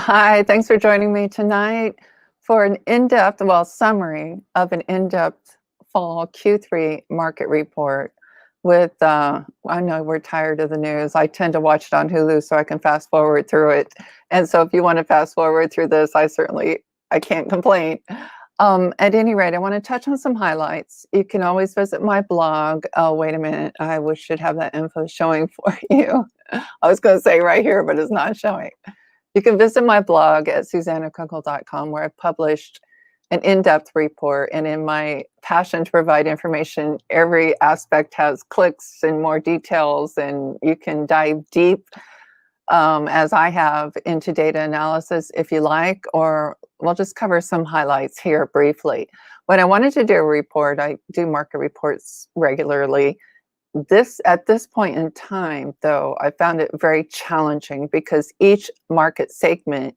Hi, thanks for joining me tonight for an in-depth, summary of an in-depth fall Q3 market report with, I know we're tired of the news. I tend to watch it on Hulu so I can fast forward through it. And so if you want to fast forward through this, I can't complain. At any rate, I want to touch on some highlights. You can always visit my blog. Oh, wait a minute. Should have that info showing for you. I was going to say right here, but it's not showing. You can visit my blog at susannakunkel.com, where I've published an in-depth report. And in my passion to provide information, every aspect has clicks and more details, and you can dive deep, as I have, into data analysis if you like, or we'll just cover some highlights here briefly. When I wanted to do a report, I do market reports regularly. At this point in time, though, I found it very challenging because each market segment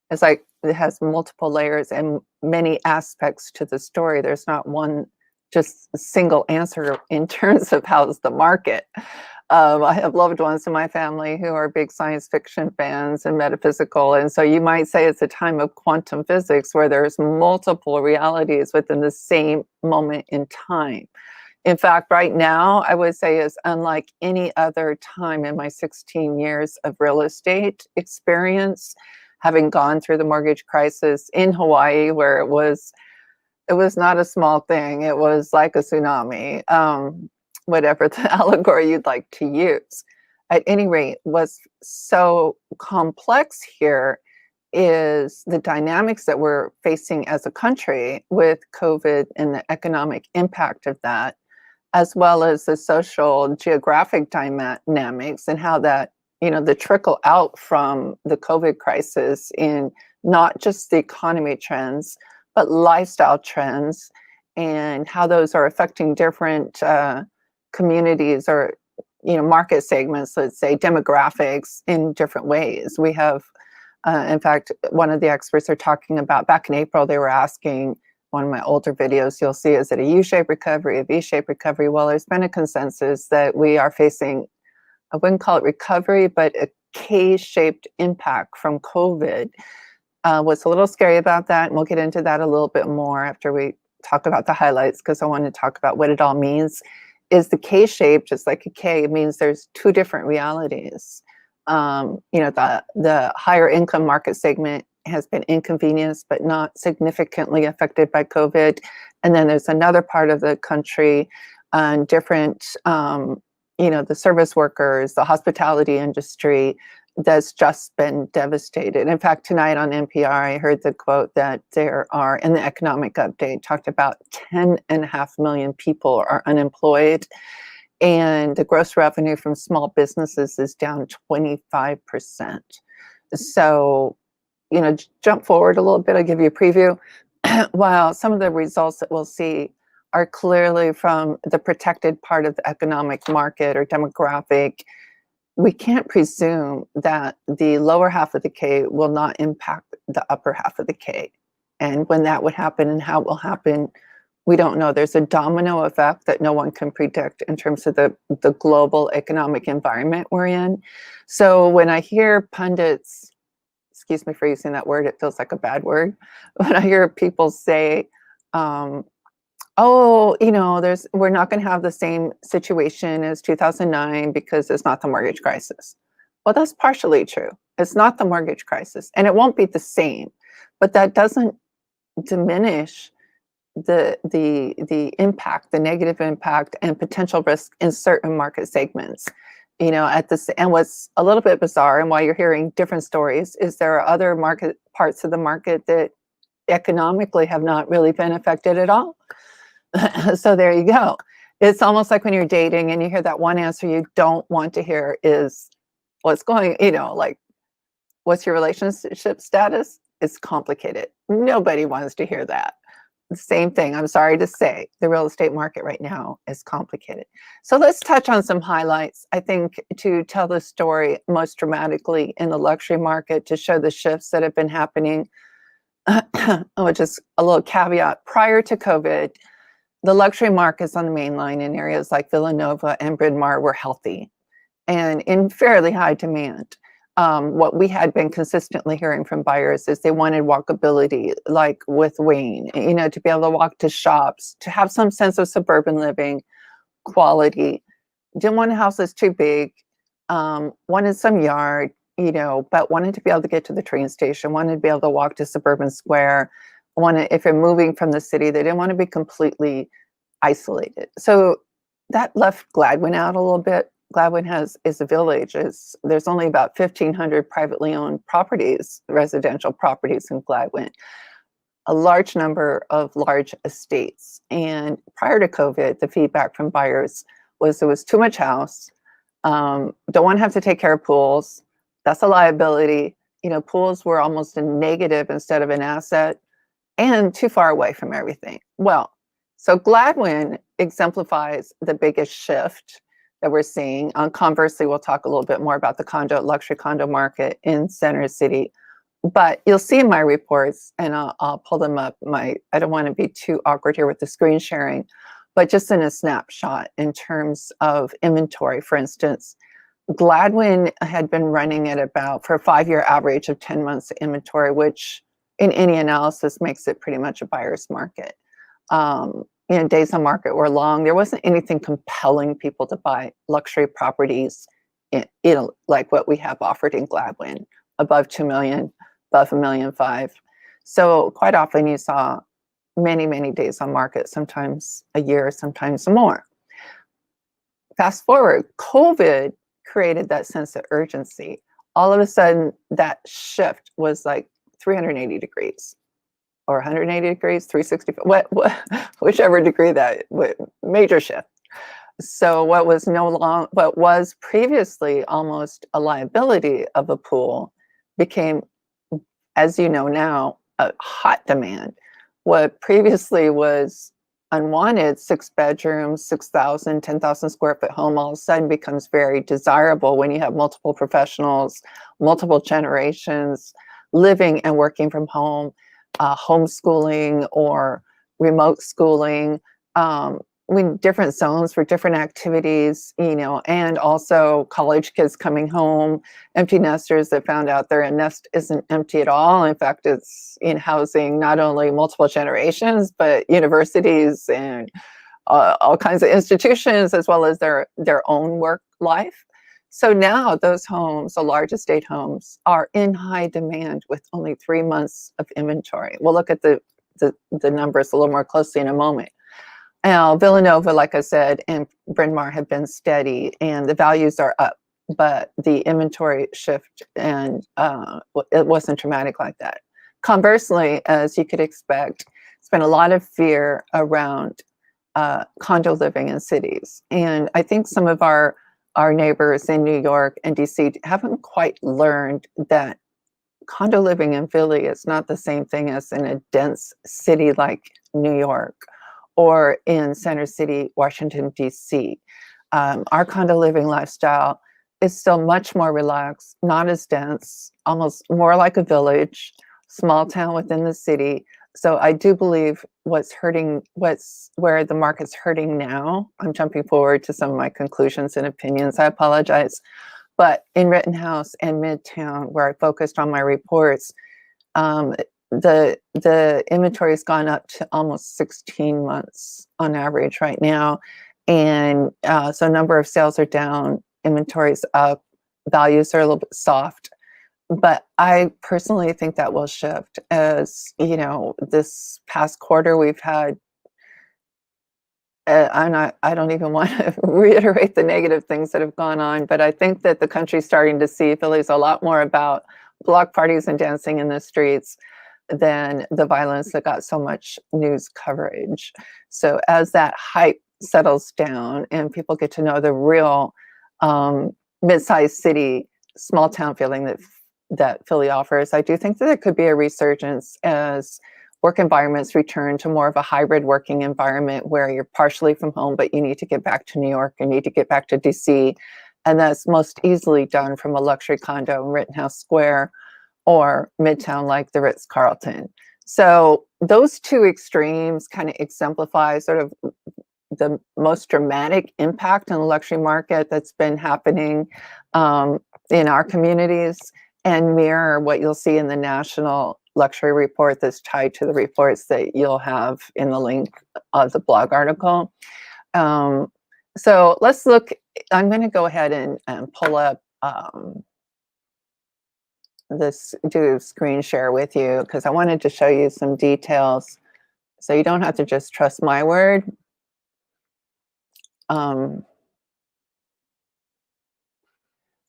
it has multiple layers and many aspects to the story. There's not one just single answer in terms of how's the market. I have loved ones in my family who are big science fiction fans and metaphysical, and so you might say it's a time of quantum physics where there's multiple realities within the same moment in time. In fact, right now, I would say is unlike any other time in my 16 years of real estate experience, having gone through the mortgage crisis in Hawaii, where it was not a small thing. It was like a tsunami, whatever the allegory you'd like to use. At any rate, what's so complex here is the dynamics that we're facing as a country with COVID and the economic impact of that, as well as the social geographic dynamics and how that, the trickle out from the COVID crisis in not just the economy trends, but lifestyle trends, and how those are affecting different communities or, market segments, let's say demographics, in different ways. We have, in fact, one of the experts are talking about, back in April, they were asking, one of my older videos, you'll see, is it a U-shaped recovery, a V-shaped recovery? Well, there's been a consensus that we are facing, I wouldn't call it recovery, but a K-shaped impact from COVID. What's a little scary about that, and we'll get into that a little bit more after we talk about the highlights, because I want to talk about what it all means, is the K-shape, just like a K, it means there's two different realities. The higher income market segment has been inconvenienced but not significantly affected by COVID. And then there's another part of the country, different, the service workers, the hospitality industry, that's just been devastated. In fact, tonight on NPR, I heard the quote that there are, in the economic update, talked about 10.5 million people are unemployed. And the gross revenue from small businesses is down 25%. So, jump forward a little bit, I'll give you a preview. While some of the results that we'll see are clearly from the protected part of the economic market or demographic, we can't presume that the lower half of the K will not impact the upper half of the K. And when that would happen and how it will happen, we don't know. There's a domino effect that no one can predict in terms of the global economic environment we're in. So when I hear pundits, excuse me for using that word, it feels like a bad word. When I hear people say, we're not going to have the same situation as 2009 because it's not the mortgage crisis. Well, that's partially true. It's not the mortgage crisis, and it won't be the same, but that doesn't diminish the impact, the negative impact and potential risk in certain market segments. And what's a little bit bizarre, and why you're hearing different stories, is there are other parts of the market that economically have not really been affected at all. So there you go. It's almost like when you're dating and you hear that one answer you don't want to hear is what's your relationship status? It's complicated. Nobody wants to hear that. The same thing, I'm sorry to say, the real estate market right now is complicated. So let's touch on some highlights, I think, to tell the story most dramatically in the luxury market, to show the shifts that have been happening. Just a little caveat, prior to COVID, the luxury markets on the main line in areas like Villanova and Bryn Mawr were healthy and in fairly high demand. what we had been consistently hearing from buyers is they wanted walkability, like with Wayne, to be able to walk to shops, to have some sense of suburban living quality. Didn't want a house that's too big, wanted some yard, but wanted to be able to get to the train station, wanted to be able to walk to Suburban Square, wanted, if you're moving from the city, they didn't want to be completely isolated. So that left Gladwin out a little bit. Gladwin is a village. There's only about 1,500 privately owned properties, residential properties in Gladwin, a large number of large estates. And prior to COVID, the feedback from buyers was there was too much house. Don't want to have to take care of pools. That's a liability. Pools were almost a negative instead of an asset, and too far away from everything. Well, so Gladwin exemplifies the biggest shift that we're seeing. Conversely, we'll talk a little bit more about the luxury condo market in Center City. But you'll see in my reports, and I'll pull them up. I don't want to be too awkward here with the screen sharing, but just in a snapshot in terms of inventory, for instance, Gladwin had been running at about, for a 5-year average of 10 months of inventory, which in any analysis makes it pretty much a buyer's market. Days on market were long. There wasn't anything compelling people to buy luxury properties, like what we have offered in Gladwin, above 2 million, above 1.5 million. So quite often you saw many, many days on market, sometimes a year, sometimes more. Fast forward, COVID created that sense of urgency. All of a sudden, that shift was like 380 degrees or 180 degrees, 360, whichever degree major shift. So what was previously almost a liability of a pool became, as you know now, a hot demand. What previously was unwanted, 6 bedrooms, 6,000, 10,000 square foot home, all of a sudden becomes very desirable when you have multiple professionals, multiple generations living and working from home, homeschooling or remote schooling, different zones for different activities, and also college kids coming home, empty nesters that found out their nest isn't empty at all. In fact, it's in housing not only multiple generations, but universities and all kinds of institutions, as well as their own work life. So now those homes, the large estate homes, are in high demand with only 3 months of inventory. We'll look at the numbers a little more closely in a moment. Now, Villanova, like I said, and Bryn Mawr have been steady, and the values are up, but the inventory shift, and it wasn't dramatic like that. Conversely, as you could expect, there's been a lot of fear around condo living in cities. And I think some of our neighbors in New York and DC haven't quite learned that condo living in Philly is not the same thing as in a dense city like New York or in Center City, Washington, DC. Our condo living lifestyle is still much more relaxed, not as dense, almost more like a village, small town within the city. So I do believe where the market's hurting now, I'm jumping forward to some of my conclusions and opinions, I apologize, but in Rittenhouse and Midtown, where I focused on my reports, the inventory has gone up to almost 16 months on average right now. And so number of sales are down, inventory's up, values are a little bit soft. But I personally think that will shift as, this past quarter we've had, I don't even want to reiterate the negative things that have gone on, but I think that the country's starting to see Philly's a lot more about block parties and dancing in the streets than the violence that got so much news coverage. So as that hype settles down and people get to know the real mid-sized city, small town feeling that Philly offers, I do think that there could be a resurgence as work environments return to more of a hybrid working environment where you're partially from home, but you need to get back to New York, you need to get back to DC. And that's most easily done from a luxury condo in Rittenhouse Square or Midtown like the Ritz-Carlton. So those two extremes kind of exemplify sort of the most dramatic impact on the luxury market that's been happening in our communities and mirror what you'll see in the National Luxury Report that's tied to the reports that you'll have in the link of the blog article. So let's look. I'm going to go ahead and pull up do screen share with you because I wanted to show you some details so you don't have to just trust my word.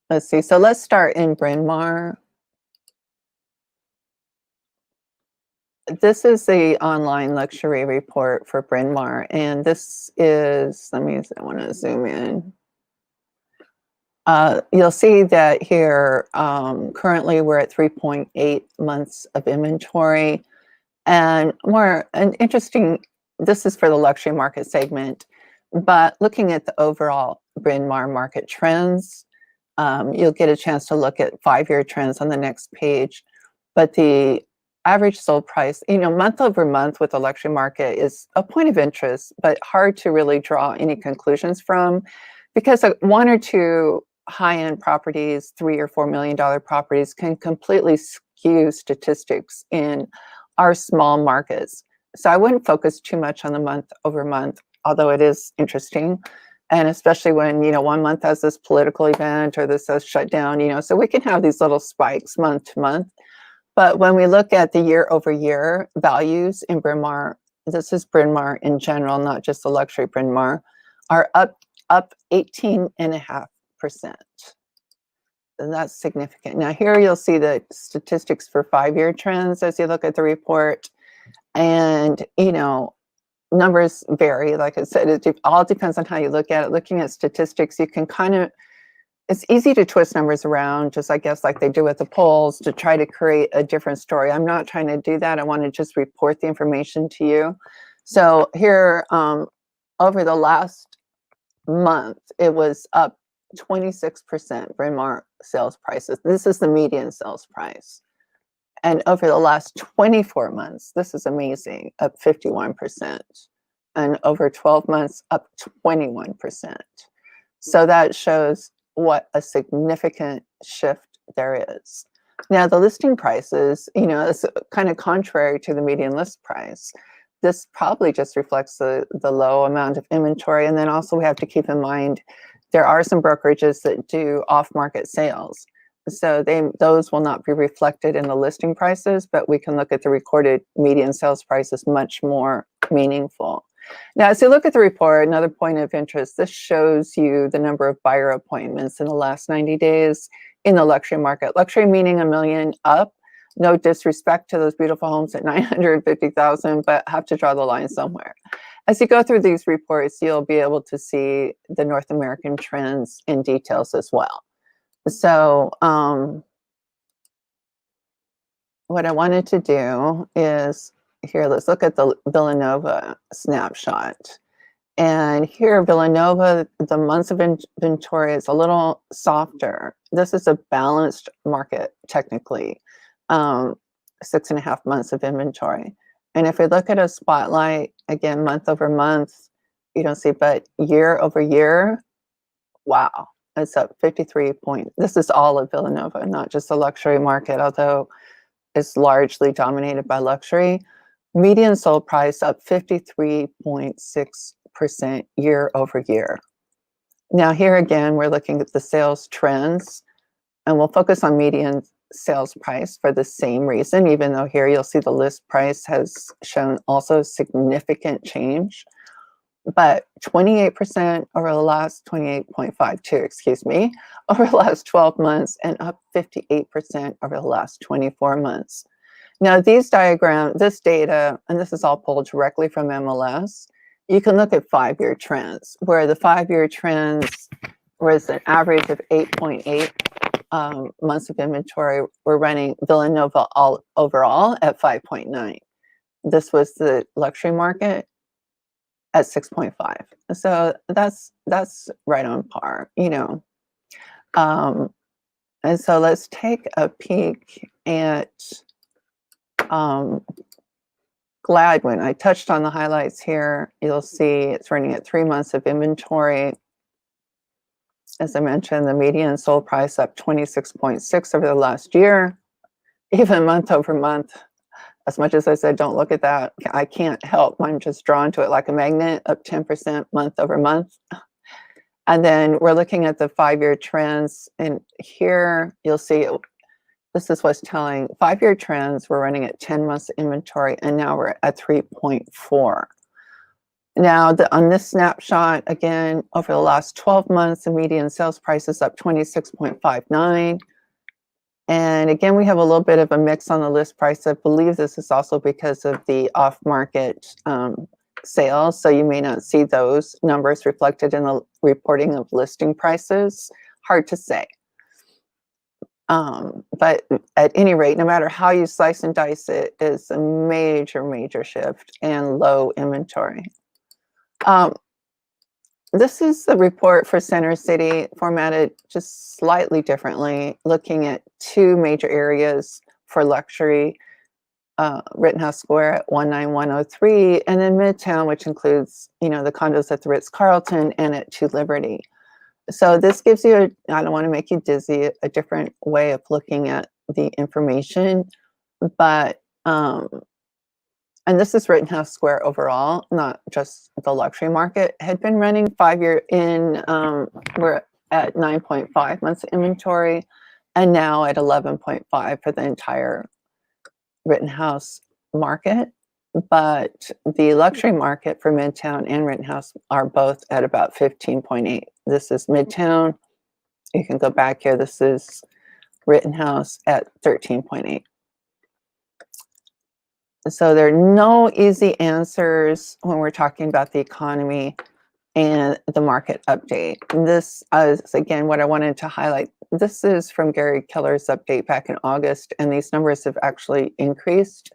Let's see. So let's start in Bryn Mawr. This is the online luxury report for Bryn Mawr, and this is, I want to zoom in. You'll see that here, currently we're at 3.8 months of inventory. And interesting, this is for the luxury market segment, but looking at the overall Bryn Mawr market trends, you'll get a chance to look at 5-year trends on the next page. But the average sold price, month over month with the luxury market is a point of interest, but hard to really draw any conclusions from because one or two high-end properties, $3 or $4 million properties can completely skew statistics in our small markets. So I wouldn't focus too much on the month over month, although it is interesting. And especially when, 1 month has this political event or this has shut down, so we can have these little spikes month to month. But when we look at the year over year values in Bryn Mawr, this is Bryn Mawr in general, not just the luxury Bryn Mawr, are up 18.5%. And that's significant. Now here you'll see the statistics for 5-year trends as you look at the report. And, numbers vary. Like I said, it all depends on how you look at it. Looking at statistics, you can it's easy to twist numbers around, just I guess like they do with the polls, to try to create a different story. I'm not trying to do that. I want to just report the information to you. So here, over the last month, it was up 26%, Bryn Mawr sales prices. This is the median sales price. And over the last 24 months, this is amazing, up 51%. And over 12 months, up 21%. So that shows what a significant shift there is. Now, the listing prices, it's kind of contrary to the median list price. This probably just reflects the low amount of inventory. And then also we have to keep in mind, there are some brokerages that do off-market sales. So those will not be reflected in the listing prices, but we can look at the recorded median sales price as much more meaningful. Now, as you look at the report, another point of interest, this shows you the number of buyer appointments in the last 90 days in the luxury market. Luxury meaning $1 million up. No disrespect to those beautiful homes at 950,000, but have to draw the line somewhere. As you go through these reports, you'll be able to see the North American trends in details as well. So what I wanted to do is, here, let's look at the Villanova snapshot. And here, Villanova, the months of inventory is a little softer. This is a balanced market, technically, 6.5 months of inventory. And if we look at a spotlight, again, month over month, you don't see, but year over year, wow, it's up 53 points. This is all of Villanova, not just the luxury market, although it's largely dominated by luxury. Median sold price up 53.6% year over year. Now here again, we're looking at the sales trends, and we'll focus on median sales price for the same reason, even though here you'll see the list price has shown also significant change. But 28% over the last 28.52, excuse me, over the last 12 months, and up 58% over the last 24 months. Now these diagrams, this data, and this is all pulled directly from MLS, you can look at 5-year trends, where the 5-year trends was an average of 8.8 months of inventory. We're running Villanova all overall at 5.9. This was the luxury market at 6.5. So that's right on par, And so let's take a peek at Gladwin. I touched on the highlights here. You'll see it's running at 3 months of inventory. As I mentioned, the median sold price up 26.6 over the last year, even month over month. As much as I said, don't look at that, I can't help. I'm just drawn to it like a magnet, up 10% month over month. And then we're looking at the 5-year trends. And here you'll see, this is what's telling 5-year trends. We're running at 10 months inventory, and now we're at 3.4. Now, on this snapshot, again, over the last 12 months, the median sales price is up 26.59. And again, we have a little bit of a mix on the list price. I believe this is also because of the off-market sales. So you may not see those numbers reflected in the reporting of listing prices. Hard to say. But at any rate, no matter how you slice and dice it, it's a major, major shift and low inventory. This is the report for Center City, formatted just slightly differently, looking at 2 major areas for luxury, Rittenhouse Square at 19103, and then Midtown, which includes, the condos at the Ritz-Carlton and at 2 Liberty. So this gives you, I don't want to make you dizzy, a different way of looking at the information, but and this is Rittenhouse Square overall, not just the luxury market, had been running 5-year in, we're at 9.5 months inventory, and now at 11.5 for the entire Rittenhouse market. But the luxury market for Midtown and Rittenhouse are both at about 15.8. This is Midtown. You can go back here. This is Rittenhouse at 13.8. So there are no easy answers when we're talking about the economy and the market update. This is, again, what I wanted to highlight. This is from Gary Keller's update back in August, and these numbers have actually increased.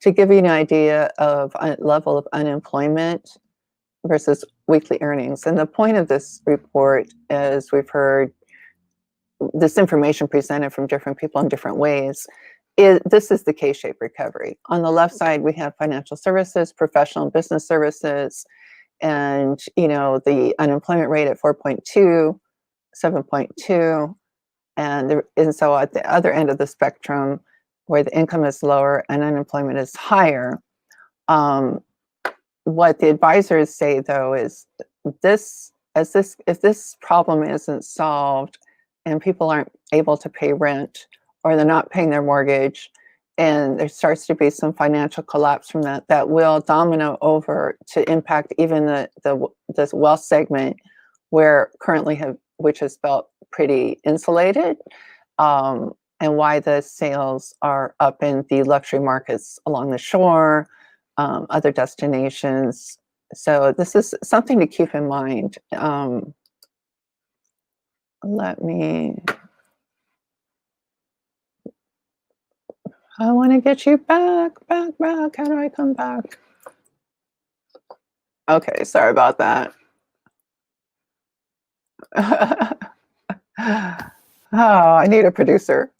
To give you an idea of level of unemployment versus weekly earnings. And the point of this report is we've heard this information presented from different people in different ways. This is the K-shaped recovery. On the left side, we have financial services, professional and business services, and the unemployment rate at 4.2, 7.2, and so at the other end of the spectrum, where the income is lower and unemployment is higher. What the advisors say, though, is if this problem isn't solved and people aren't able to pay rent, or they're not paying their mortgage, and there starts to be some financial collapse from that will domino over to impact even the wealth segment, where which has felt pretty insulated, and why the sales are up in the luxury markets along the shore, other destinations. So this is something to keep in mind. I want to get you back. How do I come back? Okay, sorry about that. Oh, I need a producer.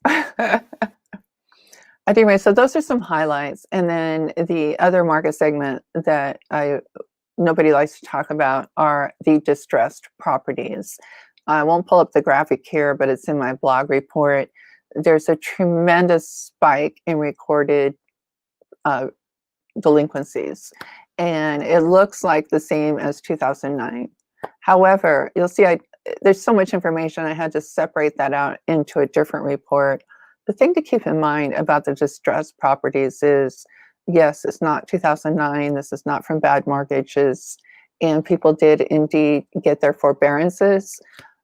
Anyway, so those are some highlights. And then the other market segment that nobody likes to talk about are the distressed properties. I won't pull up the graphic here, but it's in my blog report. There's a tremendous spike in recorded delinquencies, and it looks like the same as 2009. However, you'll see there's so much information, I had to separate that out into a different report. The thing to keep in mind about the distressed properties is, yes, it's not 2009. This is not from bad mortgages, and people did indeed get their forbearances.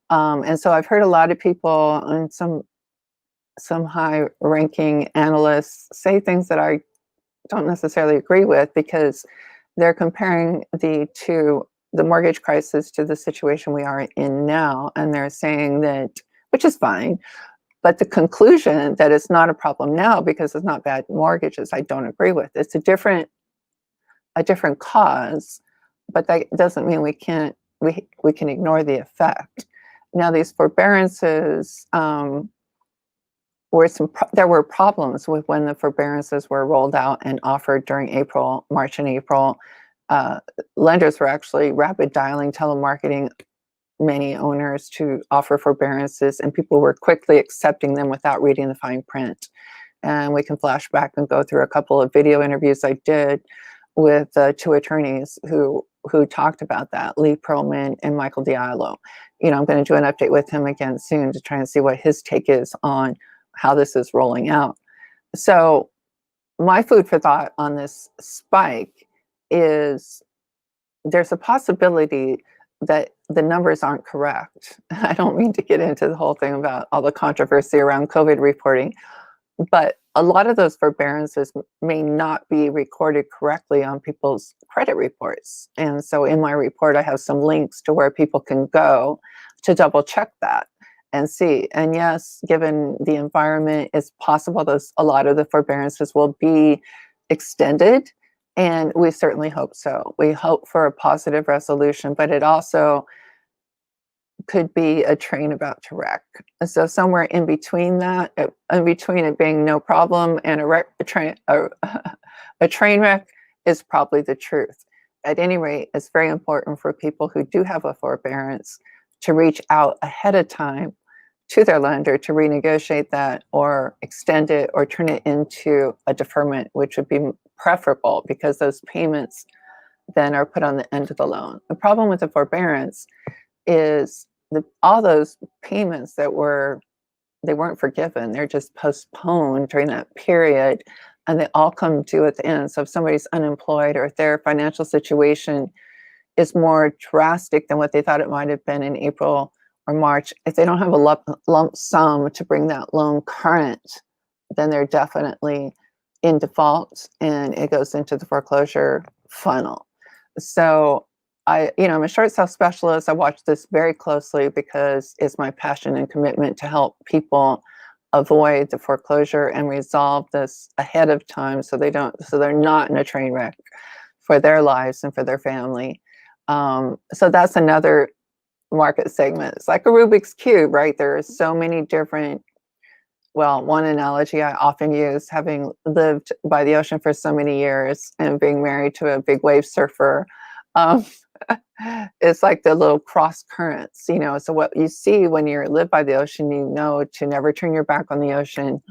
And so I've heard a lot of people and some high-ranking analysts say things that I don't necessarily agree with, because they're comparing the mortgage crisis to the situation we are in now, and they're saying that, which is fine, but the conclusion that it's not a problem now because it's not bad mortgages, I don't agree with. It's a different cause, but that doesn't mean we can ignore the effect. Now, these forbearances, there were problems with when the forbearances were rolled out and offered during March and April. Lenders were actually rapid dialing, telemarketing many owners to offer forbearances, and people were quickly accepting them without reading the fine print. And we can flash back and go through a couple of video interviews I did with two attorneys who talked about that, Lee Perlman and Michael Diallo. I'm going to do an update with him again soon to try and see what his take is on how this is rolling out. So my food for thought on this spike is there's a possibility that the numbers aren't correct. I don't mean to get into the whole thing about all the controversy around COVID reporting, but a lot of those forbearances may not be recorded correctly on people's credit reports. And so in my report, I have some links to where people can go to double check that and see. And yes, given the environment, it's possible a lot of the forbearances will be extended. And we certainly hope so. We hope for a positive resolution, but it also could be a train about to wreck. So somewhere in between that, in between it being no problem and a train wreck is probably the truth. At any rate, it's very important for people who do have a forbearance to reach out ahead of time to their lender to renegotiate that or extend it or turn it into a deferment, which would be preferable because those payments then are put on the end of the loan. The problem with the forbearance is all those payments they weren't forgiven, they're just postponed during that period, and they all come due at the end. So if somebody's unemployed or if their financial situation is more drastic than what they thought it might have been in April or March, if they don't have a lump sum to bring that loan current, then they're definitely in default and it goes into the foreclosure funnel. So I'm a short sale specialist. I watch this very closely because it's my passion and commitment to help people avoid the foreclosure and resolve this ahead of time so they're not in a train wreck for their lives and for their family. So that's another market segment. It's like a Rubik's Cube, right? There are so many different, one analogy I often use, having lived by the ocean for so many years and being married to a big wave surfer, it's like the little cross currents, so what you see when you live by the ocean, to never turn your back on the ocean.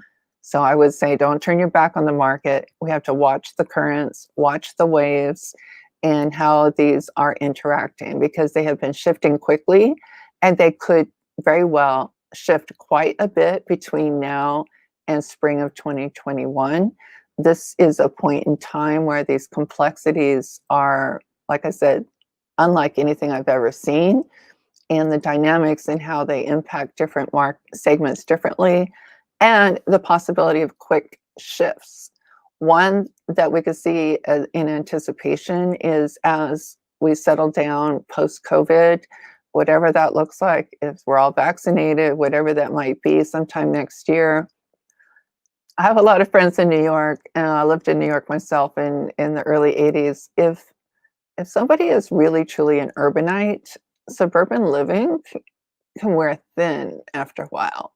So I would say, don't turn your back on the market. We have to watch the currents, watch the waves, and how these are interacting because they have been shifting quickly and they could very well shift quite a bit between now and spring of 2021. This is a point in time where these complexities are, like I said, unlike anything I've ever seen, and the dynamics and how they impact different market segments differently, and the possibility of quick shifts. One that we could see in anticipation is as we settle down post-COVID, whatever that looks like, if we're all vaccinated, whatever that might be sometime next year. I have a lot of friends in New York, and I lived in New York myself in the early 80s. If somebody is really truly an urbanite, suburban living can wear thin after a while.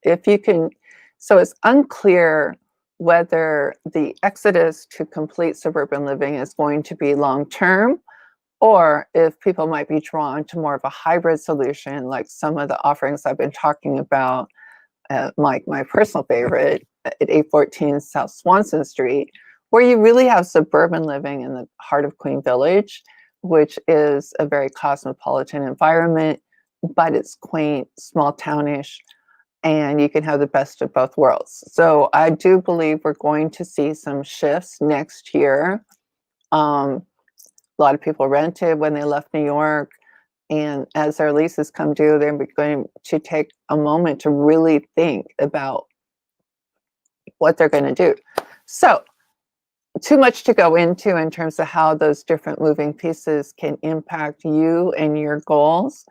So it's unclear whether the exodus to complete suburban living is going to be long-term, or if people might be drawn to more of a hybrid solution, like some of the offerings I've been talking about, like my personal favorite at 814 South Swanson Street, where you really have suburban living in the heart of Queen Village, which is a very cosmopolitan environment, but it's quaint, small townish, and you can have the best of both worlds. So I do believe we're going to see some shifts next year. A lot of people rented when they left New York, and as their leases come due, they're going to take a moment to really think about what they're going to do. So too much to go into in terms of how those different moving pieces can impact you and your goals.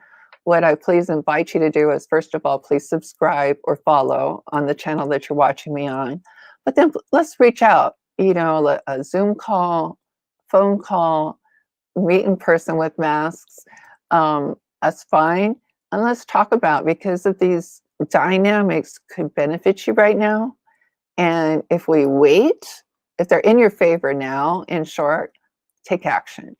What I please invite you to do is, first of all, please subscribe or follow on the channel that you're watching me on. But then let's reach out, a Zoom call, phone call, meet in person with masks. That's fine. And let's talk about, because of these dynamics could benefit you right now. And if we wait, if they're in your favor now, in short, take action.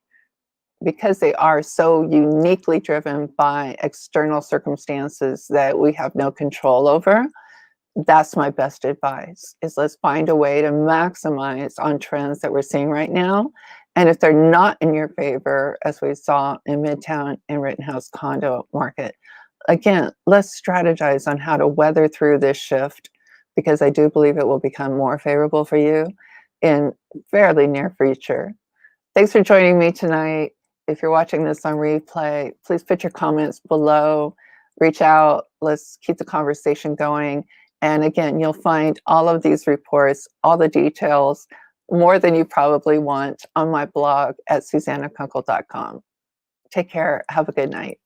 because they are so uniquely driven by external circumstances that we have no control over, that's my best advice, is let's find a way to maximize on trends that we're seeing right now. And if they're not in your favor, as we saw in Midtown and Rittenhouse condo market, again, let's strategize on how to weather through this shift, because I do believe it will become more favorable for you in fairly near future. Thanks for joining me tonight. If you're watching this on replay, please put your comments below, reach out, let's keep the conversation going. And again, you'll find all of these reports, all the details, more than you probably want, on my blog at susannakunkel.com. Take care. Have a good night.